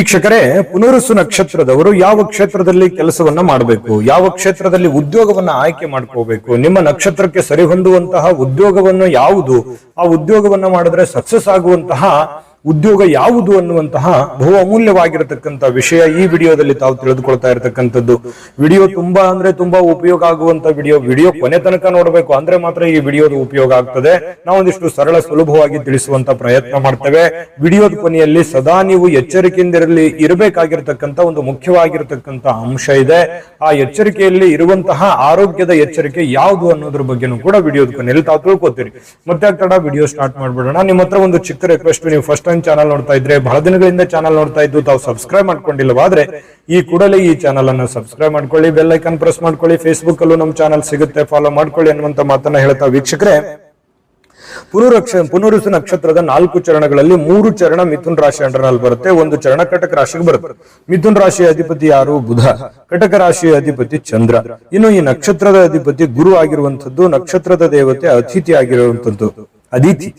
ವೀಕ್ಷಕರೇ, ಪುನರುಸು ನಕ್ಷತ್ರದವರು ಯಾವ ಕ್ಷೇತ್ರದಲ್ಲಿ ಕೆಲಸವನ್ನ ಮಾಡಬೇಕು, ಯಾವ ಕ್ಷೇತ್ರದಲ್ಲಿ ಉದ್ಯೋಗವನ್ನ ಆಯ್ಕೆ ಮಾಡ್ಕೋಬೇಕು, ನಿಮ್ಮ ನಕ್ಷತ್ರಕ್ಕೆ ಸರಿಹೊಂದುವಂತಹ ಉದ್ಯೋಗವನ್ನು ಯಾವುದು, ಆ ಉದ್ಯೋಗವನ್ನ ಮಾಡಿದ್ರೆ ಸಕ್ಸಸ್ ಆಗುವಂತಹ ಉದ್ಯೋಗ ಯಾವುದು ಅನ್ನುವಂತಹ ಬಹು ಅಮೂಲ್ಯವಾಗಿರತಕ್ಕಂಥ ವಿಷಯ ಈ ವಿಡಿಯೋದಲ್ಲಿ ತಾವು ತಿಳಿದುಕೊಳ್ತಾ ಇರತಕ್ಕಂಥದ್ದು. ವಿಡಿಯೋ ತುಂಬಾ ಉಪಯೋಗ ಆಗುವಂತ ವಿಡಿಯೋ ಕೊನೆ ತನಕ ನೋಡಬೇಕು, ಅಂದ್ರೆ ಮಾತ್ರ ಈ ವಿಡಿಯೋದ ಉಪಯೋಗ ಆಗ್ತದೆ. ನಾವೊಂದಿಷ್ಟು ಸರಳ ಸುಲಭವಾಗಿ ತಿಳಿಸುವಂತ ಪ್ರಯತ್ನ ಮಾಡ್ತೇವೆ. ವಿಡಿಯೋದ ಕೊನೆಯಲ್ಲಿ ಸದಾ ನೀವು ಎಚ್ಚರಿಕೆಯಿಂದ ಇರಬೇಕಾಗಿರ್ತಕ್ಕಂಥ ಒಂದು ಮುಖ್ಯವಾಗಿರತಕ್ಕಂಥ ಅಂಶ ಇದೆ. ಆ ಎಚ್ಚರಿಕೆಯಲ್ಲಿ ಇರುವಂತಹ ಆರೋಗ್ಯದ ಎಚ್ಚರಿಕೆ ಯಾವುದು ಅನ್ನೋದ್ರ ಬಗ್ಗೆನೂ ಕೂಡ ವಿಡಿಯೋದ ಕೊನೆಯಲ್ಲಿ ತಾವು ತಿಳ್ಕೊತೀರಿ. ಮತ್ತೆ ತಡ ವಿಡಿಯೋ ಸ್ಟಾರ್ಟ್ ಮಾಡ್ಬಿಡೋಣ. ನಿಮ್ಮ ಹತ್ರ ಒಂದು ಚಿಕ್ಕ ರಿಕ್ವೆಸ್ಟ್, ನೀವು ಫಸ್ಟ್ ಟೈಮ್ ಚಾನಲ್ ನೋಡ್ತಾ ಇದ್ರೆ, ಬಹಳ ದಿನಗಳಿಂದ ಚಾನಲ್ ನೋಡ್ತಾ ಇದ್ದು ತಾವು ಸಬ್ಸ್ಕ್ರೈಬ್ ಮಾಡ್ಕೊಂಡಿಲ್ಲವಾದ್ರೆ ಈ ಕೂಡಲೇ ಈ ಚಾನಲ್ ಅನ್ನು ಸಬ್ಸ್ಕ್ರೈಬ್ ಮಾಡ್ಕೊಳ್ಳಿ, ಬೆಲ್ ಐಕಾನ್ ಪ್ರೆಸ್ ಮಾಡ್ಕೊಳ್ಳಿ. ಫೇಸ್ಬುಕ್ ಅಲ್ಲೂ ನಮ್ಮ ಚಾನಲ್ ಸಿಗುತ್ತೆ, ಫಾಲೋ ಮಾಡ್ಕೊಳ್ಳಿ ಅನ್ನುವಂತ ಮಾತನ್ನ ಹೇಳ್ತಾ ವೀಕ್ಷಕರೇ, ಪುನರುಸು ನಕ್ಷತ್ರದ 4 ಚರಣಗಳಲ್ಲಿ 3 ಚರಣ ಮಿಥುನ್ ರಾಶಿ ಅಂಡರ್ನಲ್ಲಿ ಬರುತ್ತೆ, 1 ಚರಣ ಕಟಕ ರಾಶಿಗೆ ಬರುತ್ತೆ. ಮಿಥುನ್ ರಾಶಿಯ ಅಧಿಪತಿ ಯಾರು? ಬುಧ. ಕಟಕ ರಾಶಿಯ ಅಧಿಪತಿ ಚಂದ್ರ. ಇನ್ನು ಈ ನಕ್ಷತ್ರದ ಅಧಿಪತಿ ಗುರು ಆಗಿರುವಂತದ್ದು, ನಕ್ಷತ್ರದ ದೇವತೆ ಅತಿಥಿ ಆಗಿರುವಂತದ್ದು, ಅದಿತಿ.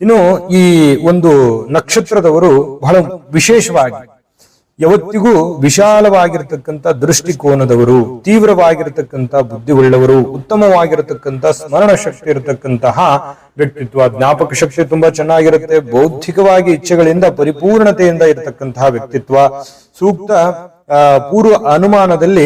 ಇನ್ನು ಈ ಒಂದು ನಕ್ಷತ್ರದವರು ಬಹಳ ವಿಶೇಷವಾಗಿ ಯಾವತ್ತಿಗೂ ವಿಶಾಲವಾಗಿರತಕ್ಕಂಥ ದೃಷ್ಟಿಕೋನದವರು, ತೀವ್ರವಾಗಿರತಕ್ಕಂಥ ಬುದ್ಧಿ ಉಳ್ಳವರು, ಉತ್ತಮವಾಗಿರತಕ್ಕಂಥ ಸ್ಮರಣ ಶಕ್ತಿ ಇರತಕ್ಕಂತಹ ವ್ಯಕ್ತಿತ್ವ, ಜ್ಞಾಪಕ ಶಕ್ತಿ ತುಂಬಾ ಚೆನ್ನಾಗಿರುತ್ತೆ, ಬೌದ್ಧಿಕವಾಗಿ ಇಚ್ಛೆಗಳಿಂದ ಪರಿಪೂರ್ಣತೆಯಿಂದ ಇರತಕ್ಕಂತಹ ವ್ಯಕ್ತಿತ್ವ, ಸೂಕ್ತ ಪೂರ್ವ ಅನುಮಾನದಲ್ಲಿ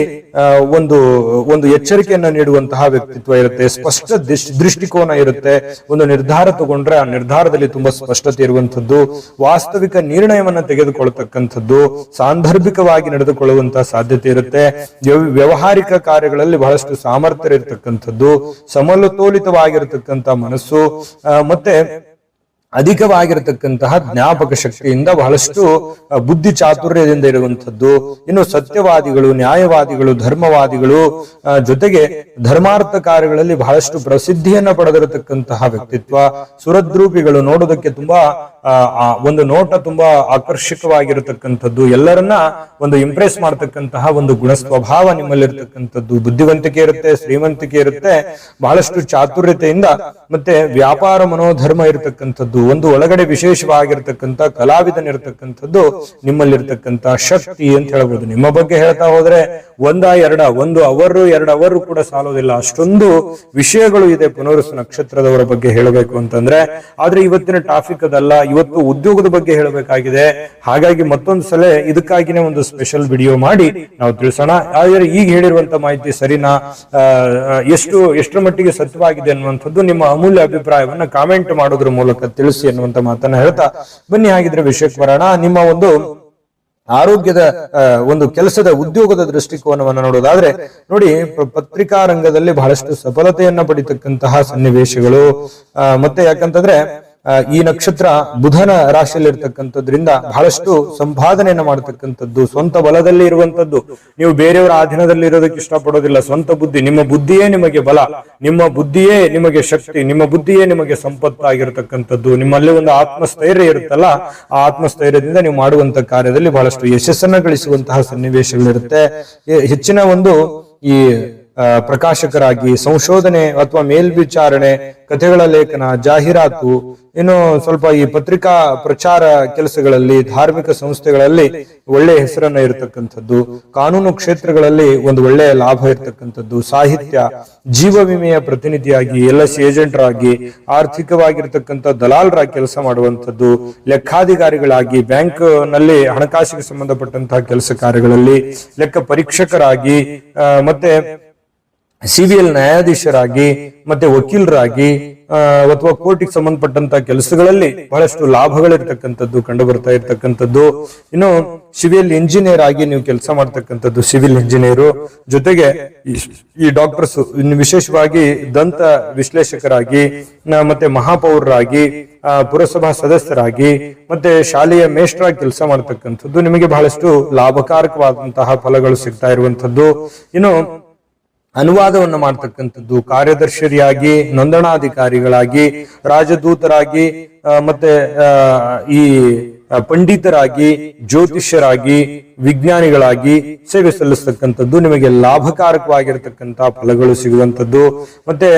ಒಂದು ಎಚ್ಚರಿಕೆಯನ್ನ ನೀಡುವಂತಹ ವ್ಯಕ್ತಿತ್ವ ಇರುತ್ತೆ, ಸ್ಪಷ್ಟ ದೃಷ್ಟಿಕೋನ ಇರುತ್ತೆ. ಒಂದು ನಿರ್ಧಾರ ತಗೊಂಡ್ರೆ ಆ ನಿರ್ಧಾರದಲ್ಲಿ ತುಂಬಾ ಸ್ಪಷ್ಟತೆ ಇರುವಂತದ್ದು, ವಾಸ್ತವಿಕ ನಿರ್ಣಯವನ್ನ ತೆಗೆದುಕೊಳ್ಳತಕ್ಕಂಥದ್ದು, ಸಾಂದರ್ಭಿಕವಾಗಿ ನಡೆದುಕೊಳ್ಳುವಂತಹ ಸಾಧ್ಯತೆ ಇರುತ್ತೆ. ವ್ಯವಹಾರಿಕ ಕಾರ್ಯಗಳಲ್ಲಿ ಬಹಳಷ್ಟು ಸಾಮರ್ಥ್ಯ ಇರತಕ್ಕಂಥದ್ದು, ಸಮತೋಲಿತವಾಗಿರತಕ್ಕಂಥ ಮನಸ್ಸು, ಮತ್ತೆ ಅಧಿಕವಾಗಿರತಕ್ಕಂತಹ ಜ್ಞಾಪಕ ಶಕ್ತಿಯಿಂದ ಬಹಳಷ್ಟು ಬುದ್ಧಿ ಚಾತುರ್ಯದಿಂದ ಇರುವಂತದ್ದು. ಇನ್ನು ಸತ್ಯವಾದಿಗಳು, ನ್ಯಾಯವಾದಿಗಳು, ಧರ್ಮವಾದಿಗಳು, ಜೊತೆಗೆ ಧರ್ಮಾರ್ಥ ಕಾರ್ಯಗಳಲ್ಲಿ ಬಹಳಷ್ಟು ಪ್ರಸಿದ್ಧಿಯನ್ನ ಪಡೆದಿರತಕ್ಕಂತಹ ವ್ಯಕ್ತಿತ್ವ. ಸುರದ್ರೂಪಿಗಳು, ನೋಡೋದಕ್ಕೆ ತುಂಬಾ ಒಂದು ನೋಟ ತುಂಬಾ ಆಕರ್ಷಕವಾಗಿರತಕ್ಕಂಥದ್ದು, ಎಲ್ಲರನ್ನ ಒಂದು ಇಂಪ್ರೆಸ್ ಮಾಡತಕ್ಕಂತಹ ಒಂದು ಗುಣ ಸ್ವಭಾವ ನಿಮ್ಮಲ್ಲಿರ್ತಕ್ಕಂಥದ್ದು, ಬುದ್ಧಿವಂತಿಕೆ ಇರುತ್ತೆ, ಶ್ರೀಮಂತಿಕೆ ಇರುತ್ತೆ, ಬಹಳಷ್ಟು ಚಾತುರ್ಯತೆಯಿಂದ ಮತ್ತೆ ವ್ಯಾಪಾರ ಮನೋಧರ್ಮ ಇರತಕ್ಕಂಥದ್ದು, ಒಂದು ಒಳಗಡೆ ವಿಶೇಷವಾಗಿರ್ತಕ್ಕಂಥ ಕಲಾವಿದನಿರ್ತಕ್ಕಂಥದ್ದು ನಿಮ್ಮಲ್ಲಿರ್ತಕ್ಕಂಥ ಶಕ್ತಿ ಅಂತ ಹೇಳ್ಬೋದು. ನಿಮ್ಮ ಬಗ್ಗೆ ಹೇಳ್ತಾ ಹೋದ್ರೆ ಒಂದು ಅವರು 2 ಅವರು ಕೂಡ ಸಾಲೋದಿಲ್ಲ, ಅಷ್ಟೊಂದು ವಿಷಯಗಳು ಇದೆ ಪುನರುಸು ನಕ್ಷತ್ರದವರ ಬಗ್ಗೆ ಹೇಳಬೇಕು ಅಂತಂದ್ರೆ. ಆದ್ರೆ ಇವತ್ತಿನ ಟಾಪಿಕ್ ಅದಲ್ಲ, ಇವತ್ತು ಉದ್ಯೋಗದ ಬಗ್ಗೆ ಹೇಳಬೇಕಾಗಿದೆ. ಹಾಗಾಗಿ ಮತ್ತೊಂದು ಸಲ ಇದಕ್ಕಾಗಿನೇ ಒಂದು ಸ್ಪೆಷಲ್ ವಿಡಿಯೋ ಮಾಡಿ ನಾವು ತಿಳಿಸೋಣ. ಆದ್ರೆ ಈಗ ಹೇಳಿರುವಂತ ಮಾಹಿತಿ ಸರಿನಾ, ಎಷ್ಟರ ಮಟ್ಟಿಗೆ ಸತ್ಯವಾಗಿದೆ ಅನ್ನುವಂಥದ್ದು ನಿಮ್ಮ ಅಮೂಲ್ಯ ಅಭಿಪ್ರಾಯವನ್ನ ಕಾಮೆಂಟ್ ಮಾಡೋದ್ರ ಮೂಲಕ ತಿಳಿಸಿ ಅನ್ನುವಂತ ಮಾತನ್ನ ಹೇಳ್ತಾ ಬನ್ನಿ. ಹಾಗಿದ್ರೆ ವಿಷಯಕ್ಕೆ ಬರೋಣ. ನಿಮ್ಮ ಒಂದು ಆರೋಗ್ಯದ ಒಂದು ಕೆಲಸದ ಉದ್ಯೋಗದ ದೃಷ್ಟಿಕೋನವನ್ನು ನೋಡೋದಾದ್ರೆ ನೋಡಿ, ಪತ್ರಿಕಾ ರಂಗದಲ್ಲಿ ಬಹಳಷ್ಟು ಸಫಲತೆಯನ್ನ ಪಡಿತಕ್ಕಂತಹ ಸನ್ನಿವೇಶಗಳು, ಮತ್ತೆ ಯಾಕಂತಂದ್ರೆ ಈ ನಕ್ಷತ್ರ ಬುಧನ ರಾಶಿಯಲ್ಲಿ ಇರ್ತಕ್ಕಂಥದ್ರಿಂದ ಬಹಳಷ್ಟು ಸಂಪಾದನೆಯನ್ನ ಮಾಡತಕ್ಕಂಥದ್ದು, ಸ್ವಂತ ಬಲದಲ್ಲಿ ಇರುವಂತದ್ದು. ನೀವು ಬೇರೆಯವರ ಆಧೀನದಲ್ಲಿ ಇರೋದಕ್ಕೆ ಇಷ್ಟಪಡೋದಿಲ್ಲ. ಸ್ವಂತ ಬುದ್ಧಿ, ನಿಮ್ಮ ಬುದ್ಧಿಯೇ ನಿಮಗೆ ಬಲ, ನಿಮ್ಮ ಬುದ್ಧಿಯೇ ನಿಮಗೆ ಶಕ್ತಿ, ನಿಮ್ಮ ಬುದ್ಧಿಯೇ ನಿಮಗೆ ಸಂಪತ್ತಾಗಿರ್ತಕ್ಕಂಥದ್ದು. ನಿಮ್ಮಲ್ಲಿ ಒಂದು ಆತ್ಮಸ್ಥೈರ್ಯ ಇರುತ್ತಲ್ಲ, ಆ ಆತ್ಮಸ್ಥೈರ್ಯದಿಂದ ನೀವು ಮಾಡುವಂತ ಕಾರ್ಯದಲ್ಲಿ ಬಹಳಷ್ಟು ಯಶಸ್ಸನ್ನ ಗಳಿಸುವಂತಹ ಸನ್ನಿವೇಶಗಳಿರುತ್ತೆ. ಹೆಚ್ಚಿನ ಒಂದು ಈ ಪ್ರಕಾಶಕರಾಗಿ, ಸಂಶೋಧನೆ ಅಥವಾ ಮೇಲ್ವಿಚಾರಣೆ, ಕಥೆಗಳ ಲೇಖನ, ಜಾಹೀರಾತು, ಇನ್ನು ಸ್ವಲ್ಪ ಈ ಪತ್ರಿಕಾ ಪ್ರಚಾರ ಕೆಲಸಗಳಲ್ಲಿ, ಧಾರ್ಮಿಕ ಸಂಸ್ಥೆಗಳಲ್ಲಿ ಒಳ್ಳೆಯ ಹೆಸರನ್ನ ಇರತಕ್ಕಂಥದ್ದು, ಕಾನೂನು ಕ್ಷೇತ್ರಗಳಲ್ಲಿ ಒಂದು ಒಳ್ಳೆಯ ಲಾಭ ಇರತಕ್ಕಂಥದ್ದು, ಸಾಹಿತ್ಯ, ಜೀವ ವಿಮೆಯ ಪ್ರತಿನಿಧಿಯಾಗಿ, LIC ಏಜೆಂಟರಾಗಿ, ಆರ್ಥಿಕವಾಗಿರ್ತಕ್ಕಂಥ ದಲಾಲರಾಗಿ ಕೆಲಸ ಮಾಡುವಂಥದ್ದು, ಲೆಕ್ಕಾಧಿಕಾರಿಗಳಾಗಿ, ಬ್ಯಾಂಕ್ ನಲ್ಲಿ ಹಣಕಾಸಿಗೆ ಸಂಬಂಧಪಟ್ಟಂತಹ ಕೆಲಸ ಕಾರ್ಯಗಳಲ್ಲಿ, ಲೆಕ್ಕ ಪರೀಕ್ಷಕರಾಗಿ, ಮತ್ತೆ CBL ನ್ಯಾಯಾಧೀಶರಾಗಿ, ಮತ್ತೆ ವಕೀಲರಾಗಿ, ಅಥವಾ ಕೋರ್ಟಿಗೆ ಸಂಬಂಧಪಟ್ಟಂತ ಕೆಲಸಗಳಲ್ಲಿ ಬಹಳಷ್ಟು ಲಾಭಗಳಿರ್ತಕ್ಕಂಥದ್ದು ಕಂಡು ಬರ್ತಾ ಇರ್ತಕ್ಕಂಥದ್ದು. ಇನ್ನು ಸಿವಿಲ್ ಇಂಜಿನಿಯರ್ ಆಗಿ ನೀವು ಕೆಲಸ ಮಾಡ್ತಕ್ಕಂಥದ್ದು, ಸಿವಿಲ್ ಇಂಜಿನಿಯರು, ಜೊತೆಗೆ ಈ ಡಾಕ್ಟರ್ಸ್, ವಿಶೇಷವಾಗಿ ದಂತ ವಿಶ್ಲೇಷಕರಾಗಿ, ಮತ್ತೆ ಮಹಾಪೌರರಾಗಿ, ಪುರಸಭಾ ಸದಸ್ಯರಾಗಿ, ಮತ್ತೆ ಶಾಲೆಯ ಮೇಷ್ಟ್ರಾಗಿ ಕೆಲಸ ಮಾಡ್ತಕ್ಕಂಥದ್ದು ನಿಮಗೆ ಬಹಳಷ್ಟು ಲಾಭಕಾರಕವಾದಂತಹ ಫಲಗಳು ಸಿಗ್ತಾ ಇರುವಂತದ್ದು. ಇನ್ನು ಅನುವಾದವನ್ನು ಮಾಡ್ತಕ್ಕಂಥದ್ದು, ಕಾರ್ಯದರ್ಶಿಯಾಗಿ, ನೋಂದಣಾಧಿಕಾರಿಗಳಾಗಿ, ರಾಜದೂತರಾಗಿ, ಮತ್ತೆ ಈ ಪಂಡಿತರಾಗಿ, ಜ್ಯೋತಿಷ್ಯರಾಗಿ, ವಿಜ್ಞಾನಿಗಳಾಗಿ ಸೇವೆ ಸಲ್ಲಿಸ್ತಕ್ಕಂಥದ್ದು, ನಿಮಗೆ ಲಾಭಕಾರಕವಾಗಿರ್ತಕ್ಕಂಥ ಫಲಗಳು ಸಿಗುವಂಥದ್ದು. ಮತ್ತೆ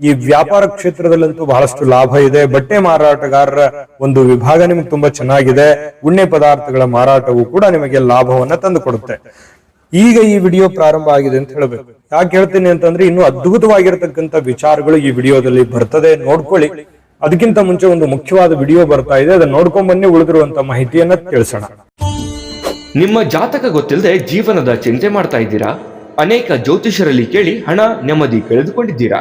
ಈ ವ್ಯಾಪಾರ ಕ್ಷೇತ್ರದಲ್ಲಂತೂ ಬಹಳಷ್ಟು ಲಾಭ ಇದೆ. ಬಟ್ಟೆ ಮಾರಾಟಗಾರರ ಒಂದು ವಿಭಾಗ ನಿಮ್ಗೆ ತುಂಬಾ ಚೆನ್ನಾಗಿದೆ. ಉಣ್ಣೆ ಪದಾರ್ಥಗಳ ಮಾರಾಟವು ಕೂಡ ನಿಮಗೆ ಲಾಭವನ್ನ ತಂದು ಕೊಡುತ್ತೆ. ಈಗ ಈ ವಿಡಿಯೋ ಪ್ರಾರಂಭ ಆಗಿದೆ ಅಂತ ಹೇಳಬೇಕು. ಯಾಕೆ ಹೇಳ್ತೀನಿ ಅಂತಂದ್ರೆ ಇನ್ನೂ ಅದ್ಭುತವಾಗಿರತಕ್ಕಂಥ ವಿಚಾರಗಳು ಈ ವಿಡಿಯೋದಲ್ಲಿ ಬರ್ತದೆ, ನೋಡ್ಕೊಳ್ಳಿ. ಅದಕ್ಕಿಂತ ಮುಂಚೆ ಒಂದು ಮುಖ್ಯವಾದ ವಿಡಿಯೋ ಬರ್ತಾ ಇದೆ, ಅದನ್ನ ನೋಡ್ಕೊಂಡ್ ಬನ್ನಿ. ಉಳಿದಿರುವಂತ ಮಾಹಿತಿಯನ್ನ ತಿಳಿಸೋಣ. ನಿಮ್ಮ ಜಾತಕ ಗೊತ್ತಿಲ್ಲದೆ ಜೀವನದ ಚಿಂತೆ ಮಾಡ್ತಾ ಇದ್ದೀರಾ? ಅನೇಕ ಜ್ಯೋತಿಷರಲ್ಲಿ ಕೇಳಿ ಹಣ ನೆಮ್ಮದಿ ಕಳೆದುಕೊಂಡಿದ್ದೀರಾ?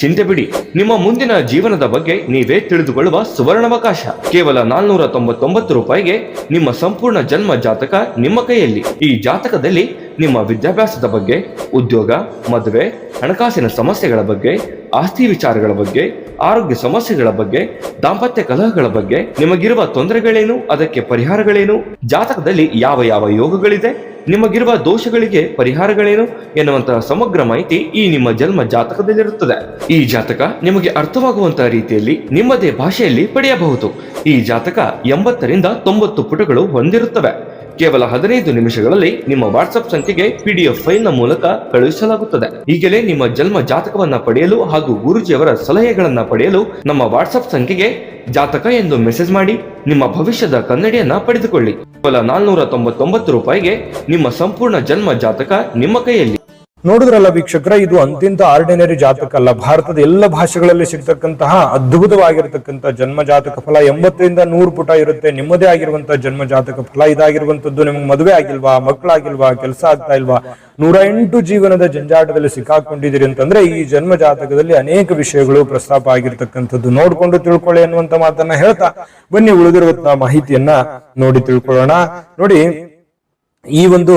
ಚಿಂತೆ ಬಿಡಿ, ನಿಮ್ಮ ಮುಂದಿನ ಜೀವನದ ಬಗ್ಗೆ ನೀವೇ ತಿಳಿದುಕೊಳ್ಳುವ ಸುವರ್ಣಾವಕಾಶ. ಕೇವಲ 499 ರೂಪಾಯಿಗೆ ನಿಮ್ಮ ಸಂಪೂರ್ಣ ಜನ್ಮ ಜಾತಕ ನಿಮ್ಮ ಕೈಯಲ್ಲಿ. ಈ ಜಾತಕದಲ್ಲಿ ನಿಮ್ಮ ವಿದ್ಯಾಭ್ಯಾಸದ ಬಗ್ಗೆ, ಉದ್ಯೋಗ, ಮದುವೆ, ಹಣಕಾಸಿನ ಸಮಸ್ಯೆಗಳ ಬಗ್ಗೆ, ಆಸ್ತಿ ವಿಚಾರಗಳ ಬಗ್ಗೆ, ಆರೋಗ್ಯ ಸಮಸ್ಯೆಗಳ ಬಗ್ಗೆ, ದಾಂಪತ್ಯ ಕಲಹಗಳ ಬಗ್ಗೆ, ನಿಮಗಿರುವ ತೊಂದರೆಗಳೇನು, ಅದಕ್ಕೆ ಪರಿಹಾರಗಳೇನು, ಜಾತಕದಲ್ಲಿ ಯಾವ ಯಾವ ಯೋಗಗಳಿದೆ, ನಿಮಗಿರುವ ದೋಷಗಳಿಗೆ ಪರಿಹಾರಗಳೇನು ಎನ್ನುವಂತಹ ಸಮಗ್ರ ಮಾಹಿತಿ ಈ ನಿಮ್ಮ ಜನ್ಮ ಜಾತಕದಲ್ಲಿರುತ್ತದೆ. ಈ ಜಾತಕ ನಿಮಗೆ ಅರ್ಥವಾಗುವಂತಹ ರೀತಿಯಲ್ಲಿ ನಿಮ್ಮದೇ ಭಾಷೆಯಲ್ಲಿ ಪಡೆಯಬಹುದು. ಈ ಜಾತಕ 80ರಿಂದ 90 ಪುಟಗಳು ಹೊಂದಿರುತ್ತವೆ. ಕೇವಲ 15 ನಿಮಿಷಗಳಲ್ಲಿ ನಿಮ್ಮ ವಾಟ್ಸ್ಆಪ್ ಸಂಖ್ಯೆಗೆ PDF ಫೈಲ್ನ ಮೂಲಕ ಕಳುಹಿಸಲಾಗುತ್ತದೆ. ಈಗಲೇ ನಿಮ್ಮ ಜನ್ಮ ಜಾತಕವನ್ನ ಪಡೆಯಲು ಹಾಗೂ ಗುರುಜಿಯವರ ಸಲಹೆಗಳನ್ನ ಪಡೆಯಲು ನಮ್ಮ ವಾಟ್ಸ್ಆಪ್ ಸಂಖ್ಯೆಗೆ ಜಾತಕ ಎಂದು ಮೆಸೇಜ್ ಮಾಡಿ ನಿಮ್ಮ ಭವಿಷ್ಯದ ಕನ್ನಡಿಯನ್ನ ಪಡೆದುಕೊಳ್ಳಿ. ಕೇವಲ 499 ರೂಪಾಯಿಗೆ ನಿಮ್ಮ ಸಂಪೂರ್ಣ ಜನ್ಮ ಜಾತಕ ನಿಮ್ಮ ಕೈಯಲ್ಲಿ. ನೋಡಿದ್ರಲ್ಲ ವೀಕ್ಷಕರ, ಇದು ಅಂತಿಂತ ಆರ್ಡಿನರಿ ಜಾತಕ ಅಲ್ಲ. ಭಾರತದ ಎಲ್ಲ ಭಾಷೆಗಳಲ್ಲಿ ಸಿಗ್ತಕ್ಕಂತಹ ಅದ್ಭುತವಾಗಿರತಕ್ಕಂಥ ಜನ್ಮ ಜಾತಕ ಫಲ 80ರಿಂದ 100 ಪುಟ ಇರುತ್ತೆ. ನಿಮ್ಮದೇ ಆಗಿರುವಂತಹ ಜನ್ಮ ಜಾತಕ ಫಲ ಇದಾಗಿರುವಂತದ್ದು. ನಿಮ್ಗೆ ಮದುವೆ ಆಗಿಲ್ವಾ, ಮಕ್ಕಳಾಗಿಲ್ವಾ, ಕೆಲಸ ಆಗ್ತಾ ಇಲ್ವಾ, 108 ಜೀವನದ ಜಂಜಾಟದಲ್ಲಿ ಸಿಕ್ಕಾಕೊಂಡಿದ್ದೀರಿ ಅಂತಂದ್ರೆ ಈ ಜನ್ಮ ಜಾತಕದಲ್ಲಿ ಅನೇಕ ವಿಷಯಗಳು ಪ್ರಸ್ತಾಪ ಆಗಿರ್ತಕ್ಕಂಥದ್ದು. ನೋಡ್ಕೊಂಡು ತಿಳ್ಕೊಳ್ಳಿ ಅನ್ನುವಂತ ಮಾತನ್ನ ಹೇಳ್ತಾ ಬನ್ನಿ ಉಳಿದಿರುವಂತಹ ಮಾಹಿತಿಯನ್ನ ನೋಡಿ ತಿಳ್ಕೊಳ್ಳೋಣ. ನೋಡಿ, ಈ ಒಂದು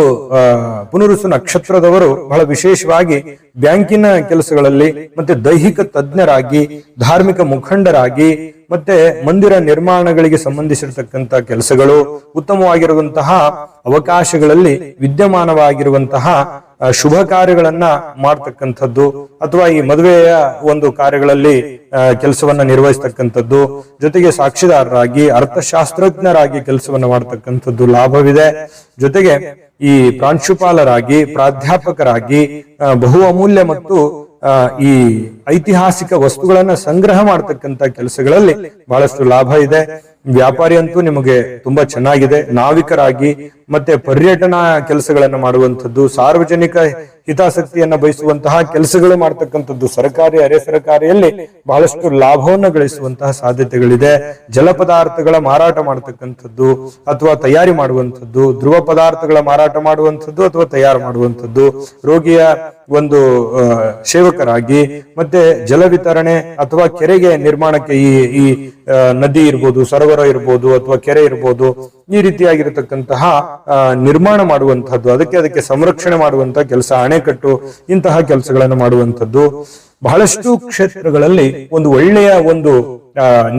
ಪುನರುಸು ನಕ್ಷತ್ರದವರು ಬಹಳ ವಿಶೇಷವಾಗಿ ಬ್ಯಾಂಕಿನ ಕೆಲಸಗಳಲ್ಲಿ, ಮತ್ತೆ ದೈಹಿಕ ತಜ್ಞರಾಗಿ, ಧಾರ್ಮಿಕ ಮುಖಂಡರಾಗಿ, ಮತ್ತೆ ಮಂದಿರ ನಿರ್ಮಾಣಗಳಿಗೆ ಸಂಬಂಧಿಸಿರತಕ್ಕಂತ ಕೆಲಸಗಳು, ಉತ್ತಮವಾಗಿರುವಂತಹ ಅವಕಾಶಗಳಲ್ಲಿ ವಿದ್ಯಮಾನವಾಗಿರುವಂತಹ ಶುಭ ಕಾರ್ಯಗಳನ್ನ ಮಾಡ್ತಕ್ಕಂಥದ್ದು, ಅಥವಾ ಈ ಮದುವೆಯ ಒಂದು ಕಾರ್ಯಗಳಲ್ಲಿ ಕೆಲಸವನ್ನ ನಿರ್ವಹಿಸ್ತಕ್ಕಂಥದ್ದು, ಜೊತೆಗೆ ಸಾಕ್ಷಿದಾರರಾಗಿ, ಅರ್ಥಶಾಸ್ತ್ರಜ್ಞರಾಗಿ ಕೆಲಸವನ್ನ ಮಾಡ್ತಕ್ಕಂಥದ್ದು ಲಾಭವಿದೆ. ಜೊತೆಗೆ ಈ ಪ್ರಾಂಶುಪಾಲರಾಗಿ, ಪ್ರಾಧ್ಯಾಪಕರಾಗಿ, ಬಹು ಅಮೂಲ್ಯ ಮತ್ತು ಈ ಐತಿಹಾಸಿಕ ವಸ್ತುಗಳನ್ನ ಸಂಗ್ರಹ ಮಾಡತಕ್ಕಂತ ಕೆಲಸಗಳಲ್ಲಿ ಬಹಳಷ್ಟು ಲಾಭ ಇದೆ. ವ್ಯಾಪಾರಿ ಅಂತೂ ನಿಮಗೆ ತುಂಬಾ ಚೆನ್ನಾಗಿದೆ. ನಾವಿಕರಾಗಿ ಮತ್ತೆ ಪರ್ಯಟನಾ ಕೆಲಸಗಳನ್ನ ಮಾಡುವಂಥದ್ದು, ಸಾರ್ವಜನಿಕ ಹಿತಾಸಕ್ತಿಯನ್ನ ಬಯಸುವಂತಹ ಕೆಲಸಗಳು ಮಾಡ್ತಕ್ಕಂಥದ್ದು, ಸರ್ಕಾರಿ ಅರೆ ಸರ್ಕಾರಿಯಲ್ಲಿ ಬಹಳಷ್ಟು ಲಾಭವನ್ನು ಗಳಿಸುವಂತಹ ಸಾಧ್ಯತೆಗಳಿದೆ. ಜಲ ಪದಾರ್ಥಗಳ ಮಾರಾಟ ಮಾಡತಕ್ಕಂಥದ್ದು ಅಥವಾ ತಯಾರಿ ಮಾಡುವಂಥದ್ದು, ಧ್ರುವ ಪದಾರ್ಥಗಳ ಮಾರಾಟ ಮಾಡುವಂಥದ್ದು ಅಥವಾ ತಯಾರು ಮಾಡುವಂಥದ್ದು, ರೋಗಿಯ ಒಂದು ಸೇವಕರಾಗಿ, ಮತ್ತೆ ಜಲ ವಿತರಣೆ ಅಥವಾ ಕೆರೆಗೆ ನಿರ್ಮಾಣಕ್ಕೆ ಈ ನದಿ ಇರ್ಬೋದು, ಸರೋವರ ಇರ್ಬೋದು, ಅಥವಾ ಕೆರೆ ಇರ್ಬೋದು, ಈ ರೀತಿಯಾಗಿರತಕ್ಕಂತಹ ನಿರ್ಮಾಣ ಮಾಡುವಂತಹದ್ದು, ಅದಕ್ಕೆ ಸಂರಕ್ಷಣೆ ಮಾಡುವಂತಹ ಕೆಲಸ, ಅಣೆಕಟ್ಟು, ಇಂತಹ ಕೆಲಸಗಳನ್ನು ಮಾಡುವಂಥದ್ದು. ಬಹಳಷ್ಟು ಕ್ಷೇತ್ರಗಳಲ್ಲಿ ಒಂದು ಒಳ್ಳೆಯ ಒಂದು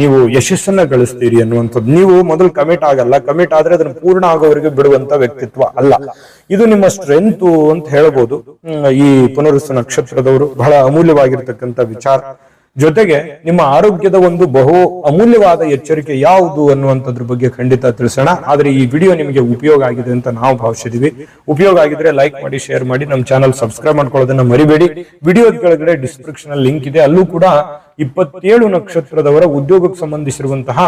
ನೀವು ಯಶಸ್ಸನ್ನ ಗಳಿಸ್ತೀರಿ ಅನ್ನುವಂಥದ್ದು. ನೀವು ಮೊದಲು ಕಮಿಟ್ ಆಗಲ್ಲ, ಕಮಿಟ್ ಆದ್ರೆ ಅದನ್ನು ಪೂರ್ಣ ಆಗೋವರೆಗೆ ಬಿಡುವಂತ ವ್ಯಕ್ತಿತ್ವ ಅಲ್ಲ. ಇದು ನಿಮ್ಮ ಸ್ಟ್ರೆಂತ್ ಅಂತ ಹೇಳ್ಬೋದು. ಈ ಪುನರುಸು ನಕ್ಷತ್ರದವರು ಬಹಳ ಅಮೂಲ್ಯವಾಗಿರ್ತಕ್ಕಂಥ ವಿಚಾರ. ಜೊತೆಗೆ ನಿಮ್ಮ ಆರೋಗ್ಯದ ಒಂದು ಬಹು ಅಮೂಲ್ಯವಾದ ಎಚ್ಚರಿಕೆ ಯಾವುದು ಅನ್ನುವಂಥದ್ರ ಬಗ್ಗೆ ಖಂಡಿತ ತಿಳಿಸೋಣ. ಆದ್ರೆ ಈ ವಿಡಿಯೋ ನಿಮಗೆ ಉಪಯೋಗ ಆಗಿದೆ ಅಂತ ನಾವು ಭಾವಿಸಿದೀವಿ. ಉಪಯೋಗ ಆಗಿದ್ರೆ ಲೈಕ್ ಮಾಡಿ, ಶೇರ್ ಮಾಡಿ, ನಮ್ಮ ಚಾನಲ್ ಸಬ್ಸ್ಕ್ರೈಬ್ ಮಾಡ್ಕೊಳ್ಳೋದನ್ನ ಮರಿಬೇಡಿ. ವಿಡಿಯೋದ ಕೆಳಗಡೆ ಡಿಸ್ಕ್ರಿಪ್ಷನ್ ಅಲ್ಲಿ ಲಿಂಕ್ ಇದೆ, ಅಲ್ಲೂ ಕೂಡ 27 ನಕ್ಷತ್ರದವರ ಉದ್ಯೋಗಕ್ಕೆ ಸಂಬಂಧಿಸಿರುವಂತಹ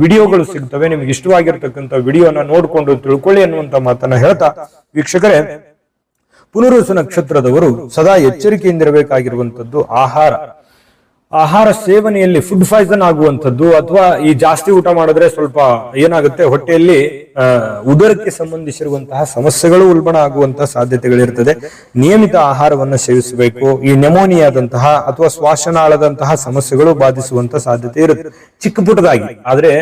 ವಿಡಿಯೋಗಳು ಸಿಗ್ತವೆ. ನಿಮ್ಗೆ ಇಷ್ಟವಾಗಿರ್ತಕ್ಕಂಥ ವಿಡಿಯೋನ ನೋಡ್ಕೊಂಡು ತಿಳ್ಕೊಳ್ಳಿ ಅನ್ನುವಂತ ಮಾತನ್ನ ಹೇಳ್ತಾ, ವೀಕ್ಷಕರೇ, ಪುನರುಸು ನಕ್ಷತ್ರದವರು ಸದಾ ಎಚ್ಚರಿಕೆಯಿಂದಿರಬೇಕಾಗಿರುವಂತದ್ದು ಆಹಾರ ಸೇವನೆಯಲ್ಲಿ ಫುಡ್ ಪಾಯ್ಸನ್ ಆಗುವಂಥದ್ದು, ಅಥವಾ ಈ ಜಾಸ್ತಿ ಊಟ ಮಾಡಿದ್ರೆ ಸ್ವಲ್ಪ ಏನಾಗುತ್ತೆ, ಹೊಟ್ಟೆಯಲ್ಲಿ ಉದರಕ್ಕೆ ಸಂಬಂಧಿಸಿರುವಂತಹ ಸಮಸ್ಯೆಗಳು ಉಲ್ಬಣ ಆಗುವಂತಹ ಸಾಧ್ಯತೆಗಳಿರ್ತದೆ. ನಿಯಮಿತ ಆಹಾರವನ್ನು ಸೇವಿಸಬೇಕು. ಈ ನೆಮೋನಿಯಾದಂತಹ ಅಥವಾ ಶ್ವಾಸನಾಳದಂತಹ ಸಮಸ್ಯೆಗಳು ಬಾಧಿಸುವಂತ ಸಾಧ್ಯತೆ ಇರುತ್ತೆ, ಚಿಕ್ಕ ಪುಟ್ಟದಾಗಿ. ಆದ್ರೆ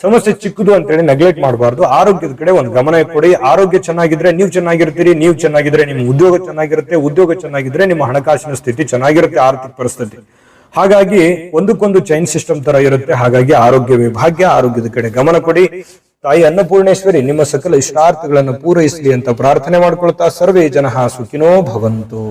ಸಮಸ್ಯೆ ಚಿಕ್ಕದು ಅಂತೇಳಿ ನೆಗ್ಲೆಕ್ಟ್ ಮಾಡಬಾರ್ದು. ಆರೋಗ್ಯದ ಕಡೆ ಒಂದು ಗಮನ ಕೊಡಿ. ಆರೋಗ್ಯ ಚೆನ್ನಾಗಿದ್ರೆ ನೀವು ಚೆನ್ನಾಗಿರ್ತೀರಿ, ನೀವು ಚೆನ್ನಾಗಿದ್ರೆ ನಿಮ್ಮ ಉದ್ಯೋಗ ಚೆನ್ನಾಗಿರುತ್ತೆ, ಉದ್ಯೋಗ ಚೆನ್ನಾಗಿದ್ರೆ ನಿಮ್ಮ ಹಣಕಾಸಿನ ಸ್ಥಿತಿ ಚೆನ್ನಾಗಿರುತ್ತೆ, ಆರ್ಥಿಕ ಪರಿಸ್ಥಿತಿ. ಹಾಗಾಗಿ ಒಂದಕ್ಕೊಂದು ಚೈನ್ ಸಿಸ್ಟಮ್ ತರ ಇರುತ್ತೆ. ಹಾಗಾಗಿ ಆರೋಗ್ಯವೇ ಭಾಗ್ಯ, ಆರೋಗ್ಯದ ಕಡೆ ಗಮನ ಕೊಡಿ. ತಾಯಿ ಅನ್ನಪೂರ್ಣೇಶ್ವರಿ ನಿಮ್ಮ ಸಕಲ ಇಷ್ಟಾರ್ಥಗಳನ್ನು ಪೂರೈಸಲಿ ಅಂತ ಪ್ರಾರ್ಥನೆ ಮಾಡ್ಕೊಳ್ತಾ, ಸರ್ವೇ ಜನಃ ಸುಖಿನೋ ಭವಂತು.